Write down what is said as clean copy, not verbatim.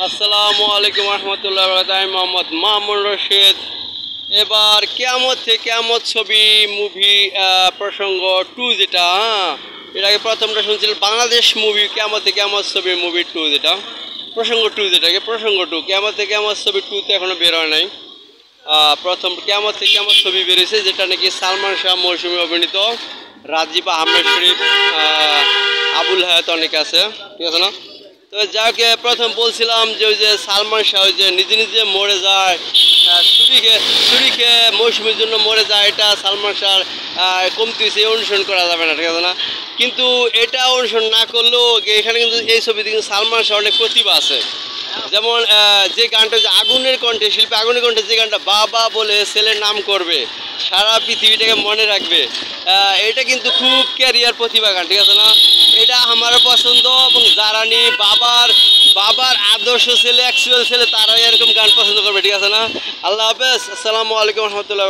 আসসালামু আলাইকুম রহমতুল্লাহ আমি মোহাম্মদ মামুন রশিদ। এবার কিয়ামত থেকে কিয়ামত ছবি মুভি প্রসঙ্গ টু যেটা, এর আগে প্রথমটা শুনছিলাম বাংলাদেশ মুভি কিয়ামত থেকে কিয়ামত ছবি মুভি টু যেটা, প্রসঙ্গ টু যেটাকে প্রসঙ্গ টু, কিয়ামত থেকে কিয়ামত ছবি টু তো এখনও বের হয় নাই। প্রথম কিয়ামত থেকে কিয়ামত ছবি বেরিয়েছে, যেটা নাকি সালমান শাহ মৌসুমী অভিনীত, রাজীব আহমেদ শরীফ, আবুল হায়াত অনেকে আছে, ঠিক আছে না? তো যাকে প্রথম বলছিলাম যে ওই যে সালমান শাহ যে নিজে নিজে মরে যায়, ছুরি খেয়ে মৌসুমীর জন্য মরে যায়, এটা সালমান শাহ কমতি হয়েছে, অনুসরণ করা যাবে না, ঠিক আছে না? কিন্তু এটা অনুসরণ না করলেও এখানে কিন্তু এই ছবিতে কিন্তু সালমান শাহ অনেক প্রতিভা আছে। যেমন যে গানটা যে আগুনের কণ্ঠে, শিল্পী আগুনের কণ্ঠে যে গানটা বাবা বলে ছেলের নাম করবে, সারা পৃথিবীটাকে মনে রাখবে, এটা কিন্তু খুব ক্যারিয়ার প্রতিভা গান, ঠিক আছে না? এটা আমারও পছন্দ, এবং যারা নিয়ে বাবার আদর্শ ছেলে, অ্যাকচুয়াল ছেলে, তারাই এরকম গান পছন্দ করবে, ঠিক আছে না? আল্লাহ হাফেজ, আসসালামু আলাইকুম রহমতুল্লাহ।